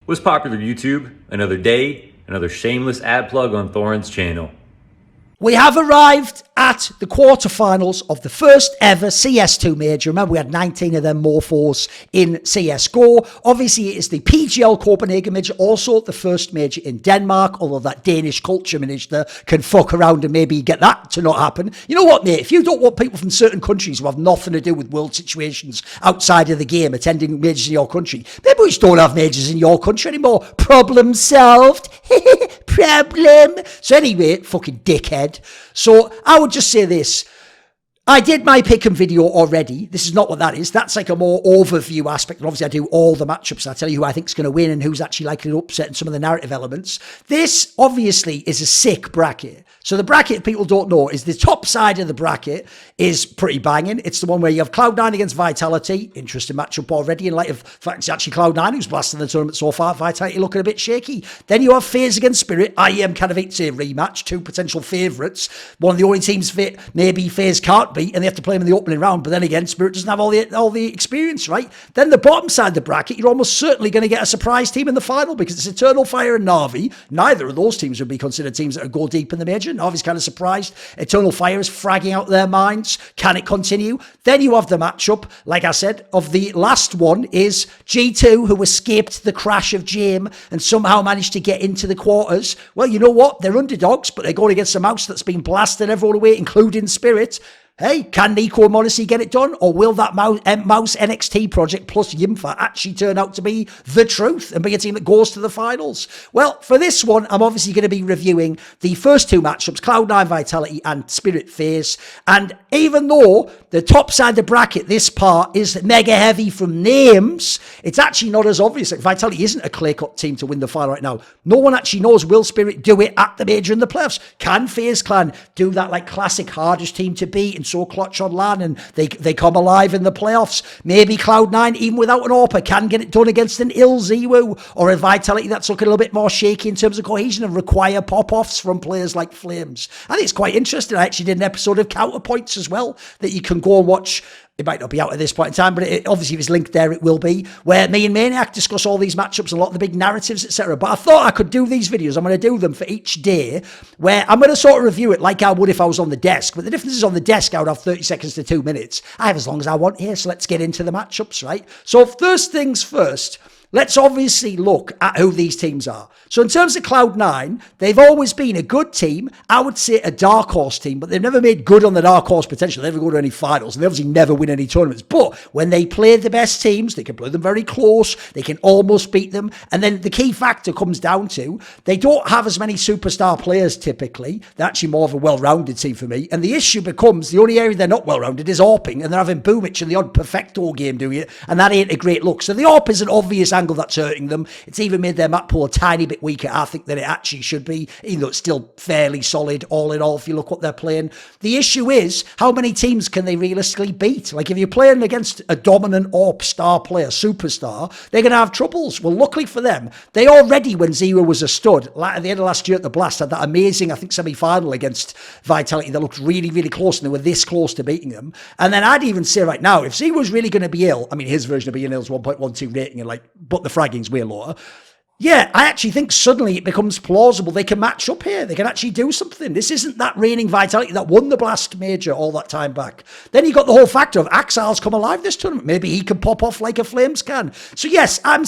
What's popular YouTube? Another day, another shameless ad plug on Thorin's channel. We have arrived at the quarterfinals of the first ever CS2 major. Remember, we had 19 of them morphos in CSGO. Obviously, it is the PGL Copenhagen major, also the first major in Denmark, although that Danish culture minister can fuck around and maybe get that to not happen. You know what, mate? If you don't want people from certain countries who have nothing to do with world situations outside of the game attending majors in your country, maybe we just don't have majors in your country anymore. Problem solved. Problem. So anyway, fucking dickhead. So I would just say this. I did my pick and video already. This is not what that is. That's like a more overview aspect. And obviously I do all the matchups. I tell you who I think is going to win and who's actually likely to upset and some of the narrative elements. This obviously is a sick bracket. So the bracket, people don't know, is the top side of the bracket is pretty banging. It's the one where you have Cloud9 against Vitality. Interesting matchup already in light of the fact it's actually Cloud9 who's blasting the tournament so far. Vitality looking a bit shaky. Then you have FaZe against Spirit. I am kind of it's a rematch. Two potential favourites. One of the only teams fit maybe FaZe can't beat and they have to play them in the opening round. But then again, Spirit doesn't have all the experience, right? Then the bottom side of the bracket, you're almost certainly going to get a surprise team in the final because it's Eternal Fire and Na'Vi. Neither of those teams would be considered teams that would go deep in the major. Na'Vi's kind of surprised. Eternal Fire is fragging out their minds. Can it continue? Then you have the matchup, like I said, of the last one is G2, who escaped the crash of Jame and somehow managed to get into the quarters. Well, you know what? They're underdogs, but they're going against a mouse that's been blasted everyone away, including Spirit. Hey, can Nico and Modesty get it done? Or will that mouse NXT project plus Yimfa actually turn out to be the truth and be a team that goes to the finals? Well, for this one, I'm obviously going to be reviewing the first two matchups, Cloud9 Vitality and Spirit-FaZe. And even though the top side of the bracket, this part, is mega heavy from names, it's actually not as obvious. Like Vitality isn't a clear-cut team to win the final right now. No one actually knows, will Spirit do it at the major in the playoffs? Can FaZe Clan do that like classic hardest team to beat and so clutch on LAN and they come alive in the playoffs? Maybe Cloud9, even without an AWPer, can get it done against an ill Ziwu or a Vitality that's looking a little bit more shaky in terms of cohesion and require pop-offs from players like Flames. I think it's quite interesting. I actually did an episode of Counterpoints as well that you can go and watch. It might not be out at this point in time, but obviously if it's linked there, it will be, where me and Maniac discuss all these matchups, a lot of the big narratives, etc. But I thought I could do these videos. I'm going to do them for each day, where I'm going to sort of review it like I would if I was on the desk. But the difference is on the desk, I would have 30 seconds to 2 minutes. I have as long as I want here, so let's get into the matchups, right? So first things first, let's obviously look at who these teams are. So in terms of Cloud9, they've always been a good team. I would say a dark horse team, but they've never made good on the dark horse potential. They never go to any finals, and they obviously never win any tournaments. But when they play the best teams, they can play them very close. They can almost beat them. And then the key factor comes down to they don't have as many superstar players typically. They're actually more of a well-rounded team for me. And the issue becomes the only area they're not well-rounded is AWPing, and they're having Boomich and the odd Perfecto game doing it, and that ain't a great look. So the AWP is an obvious angle that's hurting them. It's even made their map pool a tiny bit weaker, I think, than it actually should be, even though it's still fairly solid all in all if you look what they're playing. The issue is, how many teams can they realistically beat? Like, if you're playing against a dominant AWP star player, superstar, they're going to have troubles. Well, luckily for them, they already, when Zero was a stud, at the end of last year at the Blast, had that amazing, I think, semi-final against Vitality that looked really, really close, and they were this close to beating them. And then I'd even say right now, if Zero's really going to be ill, I mean, his version of being ill is 1.12 rating, and but the fragging's way lower. Yeah, I actually think suddenly it becomes plausible they can match up here. They can actually do something. This isn't that reigning Vitality that won the Blast Major all that time back. Then you got the whole factor of Axal's come alive this tournament. Maybe he can pop off like a Flames can. So yes, I'm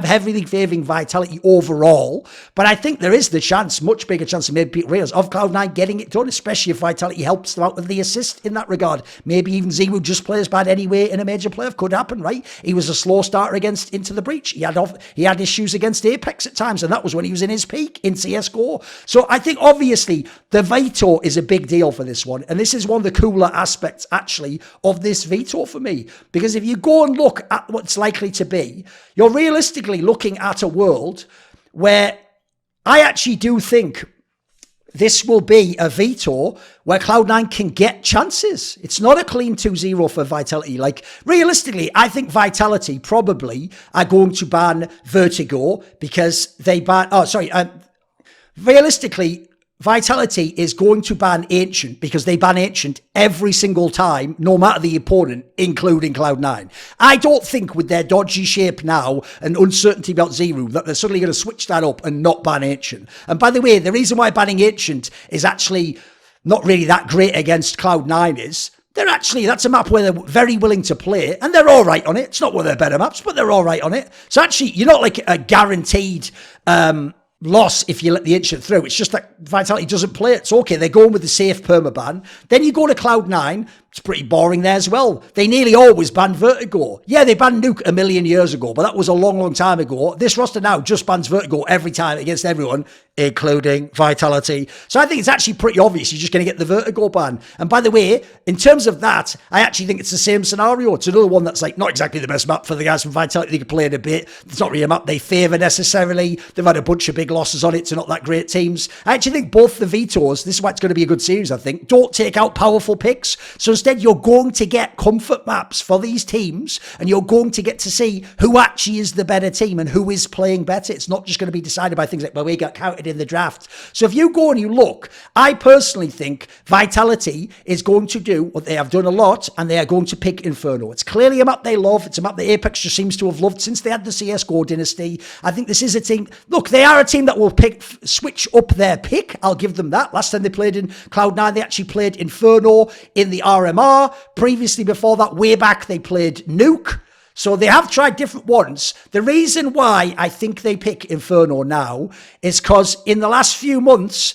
heavily favouring Vitality overall, but I think there is the chance, much bigger chance than maybe people realise, of Cloud9 getting it done, especially if Vitality helps them out with the assist in that regard. Maybe even Ziwu just plays bad anyway in a major playoff. Could happen, right? He was a slow starter against Into the Breach. He had issues against Apex at times, and that was when he was in his peak in CSGO. So I think obviously the Veto is a big deal for this one, and this is one of the cooler aspects actually of this Veto for me, because if you go and look at what's likely to be, you're realistically looking at a world where I actually do think this will be a Veto where Cloud9 can get chances. It's not a clean 2-0 for Vitality. Like, realistically, I think Vitality probably are going to ban Vertigo because they ban... realistically, Vitality is going to ban Ancient because they ban Ancient every single time, no matter the opponent, including Cloud9. I don't think with their dodgy shape now and uncertainty about Zero that they're suddenly going to switch that up and not ban Ancient. And by the way, the reason why banning Ancient is actually not really that great against Cloud9 is that's a map where they're very willing to play, and they're all right on it. It's not one of their better maps, but they're all right on it. So actually, you're not like a guaranteed loss if you let the Ancient through. It's just that Vitality doesn't play it. So, okay, they're going with the safe permaban. Then you go to Cloud9. It's pretty boring there as well. They nearly always ban Vertigo. Yeah, they banned Nuke a million years ago, but that was a long, long time ago. This roster now just bans Vertigo every time against everyone, including Vitality. So I think it's actually pretty obvious you're just going to get the Vertigo ban. And by the way, in terms of that, I actually think it's the same scenario. It's another one that's like not exactly the best map for the guys from Vitality. They can play it a bit. It's not really a map they favour necessarily. They've had a bunch of big losses on it to not that great teams. I actually think both the Vetos, this is why it's going to be a good series, I think, don't take out powerful picks. So instead, you're going to get comfort maps for these teams, and you're going to get to see who actually is the better team and who is playing better. It's not just going to be decided by things like, well, we got counted in the draft. So if you go and you look, I personally think Vitality is going to do what they have done a lot, and they are going to pick Inferno. It's clearly a map they love. It's a map that Apex just seems to have loved since they had the CSGO dynasty. I think this is a team, look, they are a team that will switch up their pick. I'll give them that. Last time they played in Cloud9, they actually played Inferno in the RMR. Previously, before that, way back, they played Nuke. So they have tried different ones. The reason why I think they pick Inferno now is because in the last few months,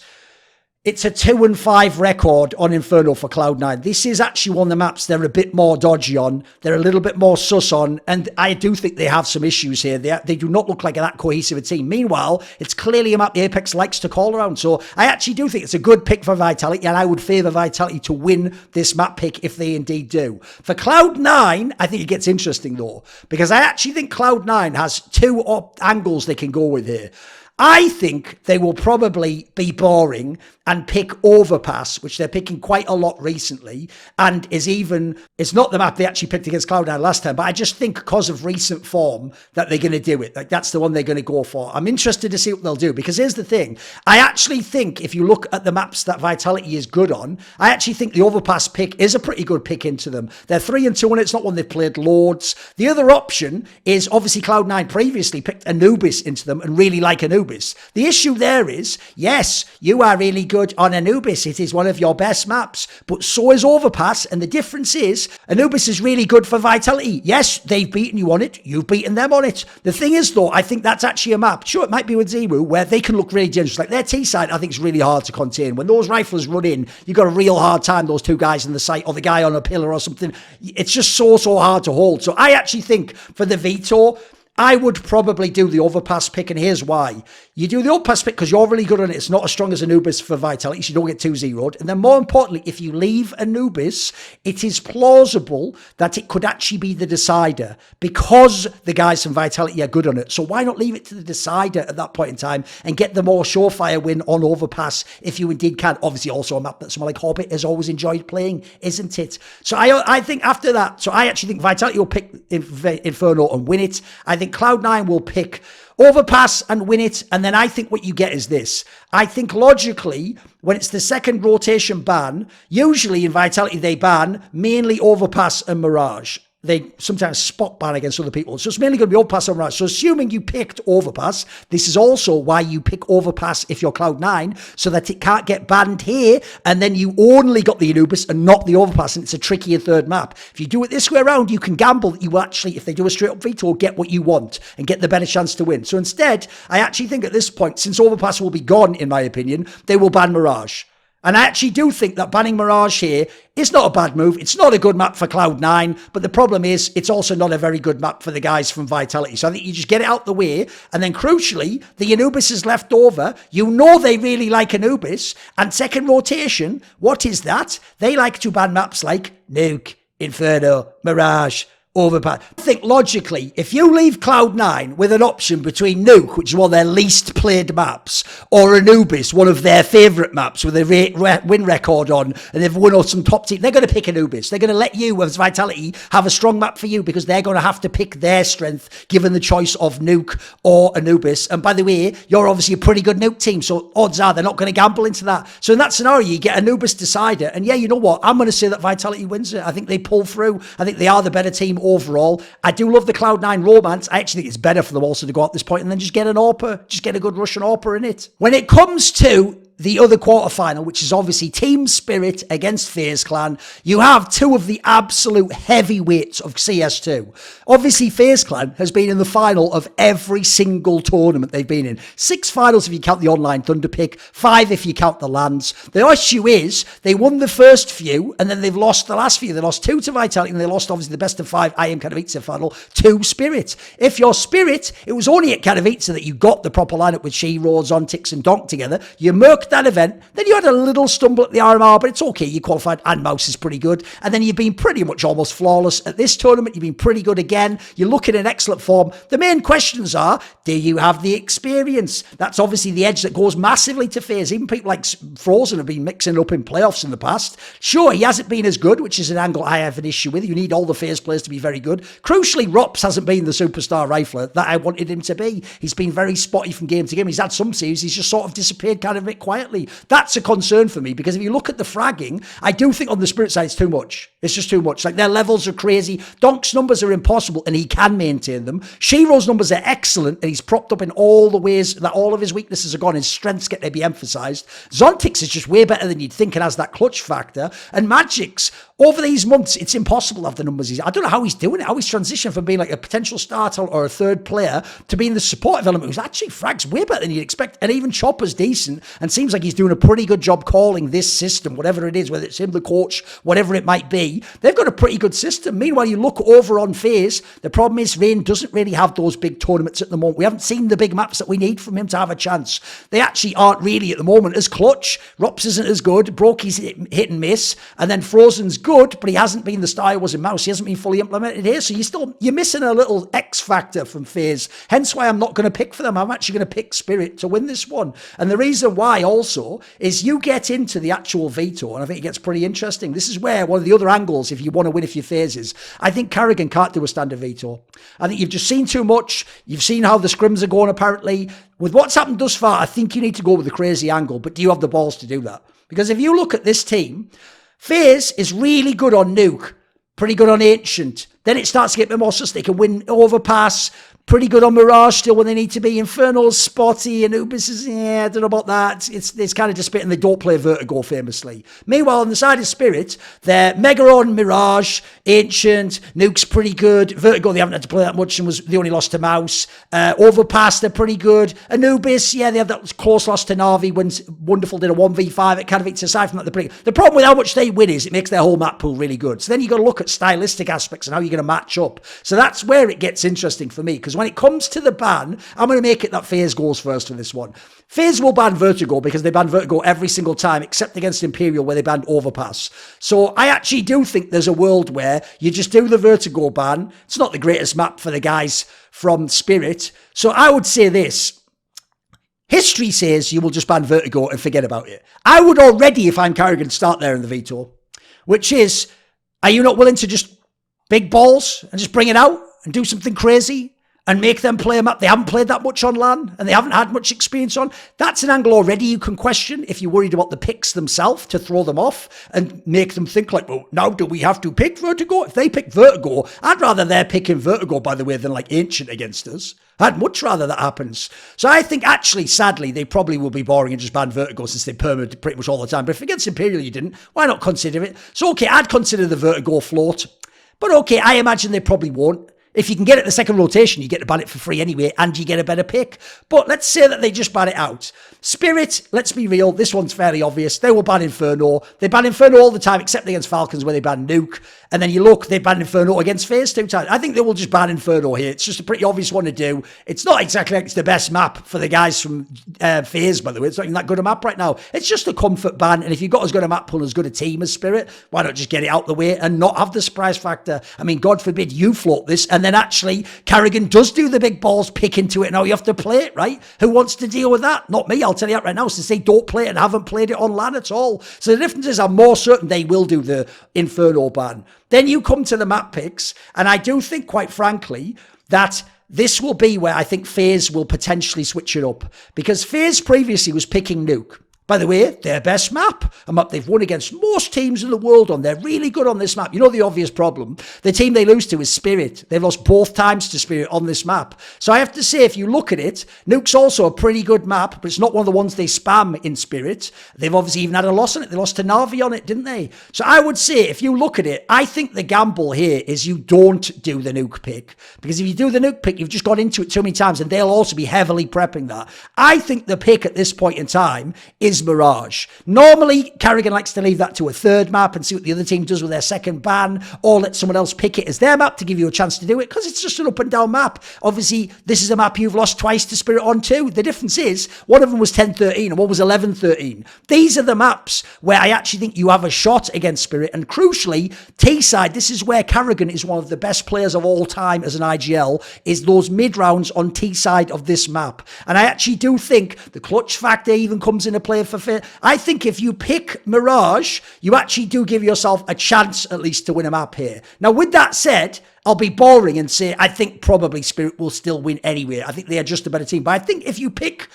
it's a 2-5 record on Inferno for Cloud9. This is actually one of the maps they're a bit more dodgy on. They're a little bit more sus on. And I do think they have some issues here. They do not look like that cohesive a team. Meanwhile, it's clearly a map the Apex likes to call around. So I actually do think it's a good pick for Vitality. And I would favour Vitality to win this map pick if they indeed do. For Cloud9, I think it gets interesting though. Because I actually think Cloud9 has two angles they can go with here. I think they will probably be boring and pick Overpass, which they're picking quite a lot recently, and it's not the map they actually picked against Cloud9 last time, but I just think because of recent form that they're going to do it. Like, that's the one they're going to go for. I'm interested to see what they'll do, because here's the thing. I actually think if you look at the maps that Vitality is good on, I actually think the Overpass pick is a pretty good pick into them. They're 3-2 and it's not one they've played loads. The other option is obviously Cloud9 previously picked Anubis into them and really like Anubis. The issue there is, yes, you are really good on Anubis. It is one of your best maps, but so is Overpass. And the difference is Anubis is really good for Vitality. Yes, they've beaten you on it. You've beaten them on it. The thing is, though, I think that's actually a map. Sure, it might be with Zero, where they can look really dangerous. Like their T side, I think is really hard to contain. When those riflers run in, you've got a real hard time, those two guys in the site or the guy on a pillar or something. It's just so hard to hold. So I actually think for the Veto, I would probably do the Overpass pick, and here's why. You do the Overpass pick because you're really good on it. It's not as strong as Anubis for Vitality, so you don't get 2-0'd. And then more importantly, if you leave Anubis, it is plausible that it could actually be the decider because the guys from Vitality are good on it. So why not leave it to the decider at that point in time and get the more surefire win on Overpass if you indeed can. Obviously also a map that someone like Hobbit has always enjoyed playing, isn't it? So I think after that, so I actually think Vitality will pick Inferno and win it. I think Cloud9 will pick Overpass and win it. And then I think what you get is this. I think logically, when it's the second rotation ban, usually in Vitality they ban mainly Overpass and Mirage. They sometimes spot ban against other people. So it's mainly going to be Overpass and Mirage. So assuming you picked Overpass, this is also why you pick Overpass if you're Cloud9, so that it can't get banned here, and then you only got the Anubis and not the Overpass, and it's a trickier third map. If you do it this way around, you can gamble that you will actually, if they do a straight up veto, get what you want and get the better chance to win. So instead, I actually think at this point, since Overpass will be gone, in my opinion, they will ban Mirage. And I actually do think that banning Mirage here is not a bad move. It's not a good map for Cloud9, but the problem is it's also not a very good map for the guys from Vitality. So I think you just get it out the way, and then crucially, the Anubis is left over. You know they really like Anubis, and second rotation, what is that? They like to ban maps like Nuke, Inferno, Mirage, overpass. I think logically, if you leave Cloud9 with an option between Nuke, which is one of their least played maps, or Anubis, one of their favourite maps with a win record on, and they've won on some top team, they're going to pick Anubis. They're going to let you, as Vitality, have a strong map for you because they're going to have to pick their strength given the choice of Nuke or Anubis. And by the way, you're obviously a pretty good Nuke team, so odds are they're not going to gamble into that. So in that scenario, you get Anubis decider, and yeah, you know what? I'm going to say that Vitality wins it. I think they pull through. I think they are the better team overall. I do love the Cloud9 romance. I actually think it's better for them also to go at this point and then just get an AWPer, just get a good Russian AWPer in it. When it comes to the other quarterfinal, which is obviously Team Spirit against FaZe Clan, you have two of the absolute heavyweights of CS2. Obviously, FaZe Clan has been in the final of every single tournament they've been in. 6 finals if you count the online Thunder pick, 5 if you count the lands. The issue is they won the first few and then they've lost the last few. They lost 2 to Vitality and they lost obviously the best of 5 IM Katowice final to Spirit. If you're Spirit, it was only at Katowice that you got the proper lineup with Shiro, Zontix and Donk together. You murked that event, then you had a little stumble at the RMR, but it's okay, you qualified, and Mouse is pretty good, and then you've been pretty much almost flawless at this tournament. You've been pretty good again, you're looking in excellent form. The main questions are, do you have the experience? That's obviously the edge that goes massively to FaZe. Even people like Frozen have been mixing it up in playoffs in the past. Sure, he hasn't been as good, which is an angle I have an issue with. You need all the FaZe players to be very good. Crucially, Ro8 hasn't been the superstar rifler that I wanted him to be. He's been very spotty from game to game. He's had some series, he's just sort of disappeared kind of a bit quietly. That's a concern for me because if you look at the fragging, I do think on the Spirit side it's too much. It's just too much. Like their levels are crazy. Donk's numbers are impossible and he can maintain them. Shiro's numbers are excellent and he's propped up in all the ways that all of his weaknesses are gone. His strengths get to be emphasised. Zontix is just way better than you'd think and has that clutch factor. And Magic's, over these months, it's impossible to have the numbers. I don't know how he's doing it, how he's transitioned from being like a potential starter or a third player to being the supportive element who's actually frags way better than you'd expect. And even Chopper's decent and seems like he's doing a pretty good job calling this system, whatever it is, whether it's him, the coach, whatever it might be. They've got a pretty good system. Meanwhile, you look over on FaZe, the problem is Rain doesn't really have those big tournaments at the moment. We haven't seen the big maps that we need from him to have a chance. They actually aren't really at the moment as clutch. Rops isn't as good. Brokey's hit and miss. And then Frozen's good, but he hasn't been the star he was in Mouse. He hasn't been fully implemented here. So you're missing a little X factor from FaZe. Hence why I'm not going to pick for them. I'm actually going to pick Spirit to win this one. And the reason why also is you get into the actual Veto, and I think it gets pretty interesting. This is where one of the other angles, if you want to win if your phases, I think Carrigan can't do a standard Veto. I think you've just seen too much. You've seen how the scrims are going apparently. With what's happened thus far, I think you need to go with the crazy angle, but do you have the balls to do that? Because if you look at this team, FaZe is really good on Nuke, pretty good on Ancient. Then it starts to get a bit more sus. They can win Overpass, pretty good on Mirage still when they need to be. Infernal's spotty, and Anubis is, I don't know about that. It's kind of just bit, and they don't play Vertigo famously. Meanwhile, on the side of Spirit, they're mega on Mirage, Ancient, Nuke's pretty good. Vertigo, they haven't had to play that much and they only lost to Mouse. Overpass, they're pretty good. Anubis, yeah, they have that close loss to Na'Vi when Wonderful did a 1v5 at Katowice. Aside from that, they're pretty good. The problem with how much they win is it makes their whole map pool really good. So then you've got to look at stylistic aspects and how you're going to match up. So that's where it gets interesting for me, because when it comes to the ban, I'm going to make it that FaZe goes first for this one. FaZe will ban Vertigo because they ban Vertigo every single time, except against Imperial where they banned Overpass. So I actually do think there's a world where you just do the Vertigo ban. It's not the greatest map for the guys from Spirit. So I would say this. History says you will just ban Vertigo and forget about it. I would already, if I'm Carrigan, start there in the Veto, which is, are you not willing to just big balls and just bring it out and do something crazy and make them play a map they haven't played that much on LAN and they haven't had much experience on? That's an angle already you can question if you're worried about the picks themselves to throw them off and make them think like, well, now do we have to pick Vertigo? If they pick Vertigo, I'd rather they're picking Vertigo, by the way, than like Ancient against us. I'd much rather that happens. So I think actually, sadly, they probably will be boring and just ban Vertigo since they permanent pretty much all the time. But if against Imperial you didn't, why not consider it? So okay, I'd consider the Vertigo float. But okay, I imagine they probably won't. If you can get it the second rotation, you get to ban it for free anyway, and you get a better pick. But let's say that they just ban it out. Spirit, let's be real, this one's fairly obvious. They will ban Inferno. They ban Inferno all the time, except against Falcons where they ban Nuke. And then you look, they ban Inferno against FaZe 2 times. I think they will just ban Inferno here. It's just a pretty obvious one to do. It's not exactly like it's the best map for the guys from FaZe, by the way. It's not even that good a map right now. It's just a comfort ban. And if you've got as good a map pool, as good a team as Spirit, why not just get it out the way and not have the surprise factor? I mean, God forbid you float this and then actually Carrigan does do the big balls pick into it. Now you have to play it, right? Who wants to deal with that? Not me. I'll tell you that right now, since they don't play it and haven't played it on LAN at all. So the difference is I'm more certain they will do the Inferno ban. Then you come to the map picks, and I do think, quite frankly, that this will be where I think FaZe will potentially switch it up. Because FaZe previously was picking Nuke. By the way, their best map, a map they've won against most teams in the world on. They're really good on this map. You know the obvious problem? The team they lose to is Spirit. They've lost both times to Spirit on this map. So I have to say, if you look at it, Nuke's also a pretty good map, but it's not one of the ones they spam in Spirit. They've obviously even had a loss on it. They lost to Na'Vi on it, didn't they? So I would say, if you look at it, I think the gamble here is you don't do the Nuke pick. Because if you do the Nuke pick, you've just got into it too many times, and they'll also be heavily prepping that. I think the pick at this point in time is Mirage. Normally, Carrigan likes to leave that to a third map and see what the other team does with their second ban, or let someone else pick it as their map to give you a chance to do it, because it's just an up and down map. Obviously, this is a map you've lost twice to Spirit on too. The difference is, one of them was 10-13 and one was 11-13. These are the maps where I actually think you have a shot against Spirit, and crucially, T-side, this is where Carrigan is one of the best players of all time as an IGL, is those mid-rounds on T-side of this map. And I actually do think the clutch factor even comes into play for FaZe. I think if you pick Mirage, you actually do give yourself a chance at least to win a map here. Now, with that said, I'll be boring and say I think probably Spirit will still win anyway. I think they are just a better team. But I think if you pick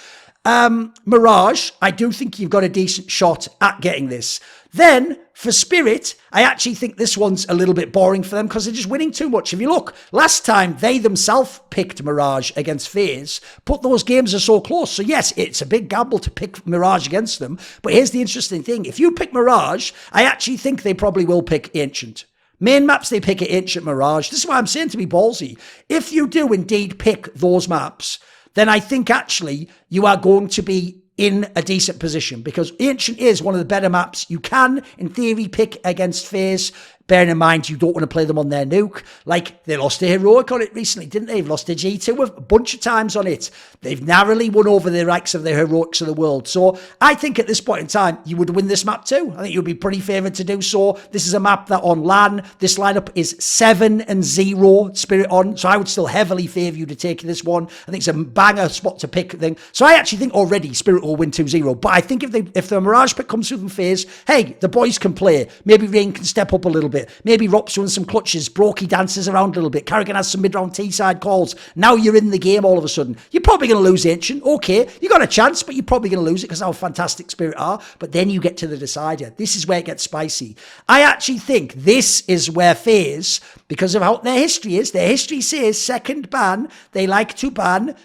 Mirage, I do think you've got a decent shot at getting this. Then, for Spirit, I actually think this one's a little bit boring for them because they're just winning too much. If you look, last time they themselves picked Mirage against FaZe, but those games are so close. So yes, it's a big gamble to pick Mirage against them. But here's the interesting thing. If you pick Mirage, I actually think they probably will pick Ancient. Main maps, they pick Ancient Mirage. This is why I'm saying to be ballsy. If you do indeed pick those maps, then I think actually you are going to be in a decent position, because Ancient is one of the better maps you can, in theory, pick against FaZe. Bearing in mind, you don't want to play them on their nuke. Like, they lost to Heroic on it recently, didn't they? They've lost to G2 a bunch of times on it. They've narrowly won over the likes of the Heroics of the world. So I think at this point in time, you would win this map too. I think you'd be pretty favoured to do so. This is a map that on LAN, this lineup is 7-0 Spirit on. So I would still heavily favour you to take this one. I think it's a banger spot to pick thing. So I actually think already Spirit will win 2-0. But I think if the Mirage pick comes through from FaZe, hey, the boys can play. Maybe Rain can step up a little bit. Maybe Rop's doing some clutches. Brokey dances around a little bit. Carrigan has some mid-round T-side calls. Now you're in the game all of a sudden. You're probably going to lose Ancient. Okay, you got a chance, but you're probably going to lose it because how fantastic Spirit are. But then you get to the decider. This is where it gets spicy. I actually think this is where FaZe, because of how their history is, their history says second ban, they like to ban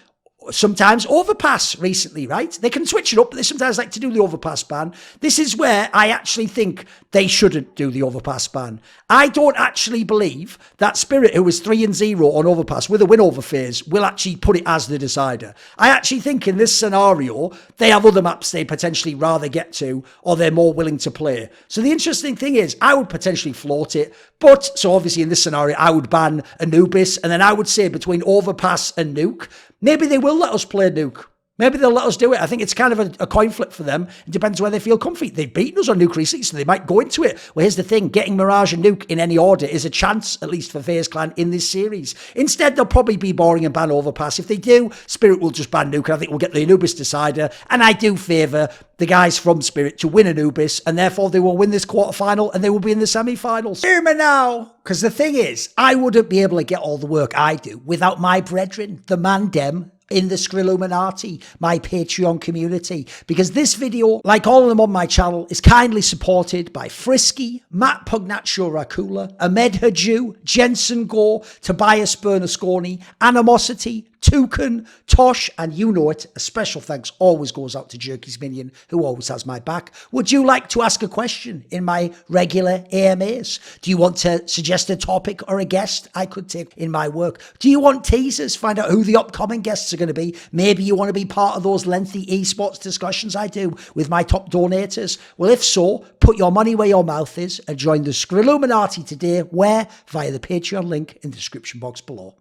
sometimes overpass recently, right? They can switch it up, but they sometimes like to do the overpass ban. This is where I actually think they shouldn't do the overpass ban. I don't actually believe that Spirit, who was 3-0 on overpass with a win over FaZe, will actually put it as the decider. I actually think in this scenario, they have other maps they potentially rather get to, or they're more willing to play. So the interesting thing is, I would potentially float it, but, so obviously in this scenario, I would ban Anubis, and then I would say between overpass and nuke, maybe they will let us play nuke. Maybe they'll let us do it. I think it's kind of a coin flip for them. It depends where they feel comfy. They've beaten us on nuke recently, so they might go into it. Well, here's the thing. Getting Mirage and nuke in any order is a chance, at least for FaZe Clan, in this series. Instead, they'll probably be boring and ban overpass. If they do, Spirit will just ban nuke. I think we'll get the Anubis decider. And I do favour the guys from Spirit to win Anubis, and therefore they will win this quarterfinal and they will be in the semi-finals. Hear me now. Because the thing is, I wouldn't be able to get all the work I do without my brethren, the Mandem, in the Skrilluminati, my Patreon community, because this video, like all of them on my channel, is kindly supported by Frisky, Matt Pugnatio Rajcula, Ahmed Hadjou, Jensen Goh, Tobias Bernasconi, Animosity, Toucan, Tosh, and you know it. A special thanks always goes out to Jerky's Minion, who always has my back. Would you like to ask a question in my regular AMAs? Do you want to suggest a topic or a guest I could take in my work? Do you want teasers? Find out who the upcoming guests are going to be. Maybe you want to be part of those lengthy esports discussions I do with my top donators. Well, if so, put your money where your mouth is and join the Skrilluminati today, where? Via the Patreon link in the description box below.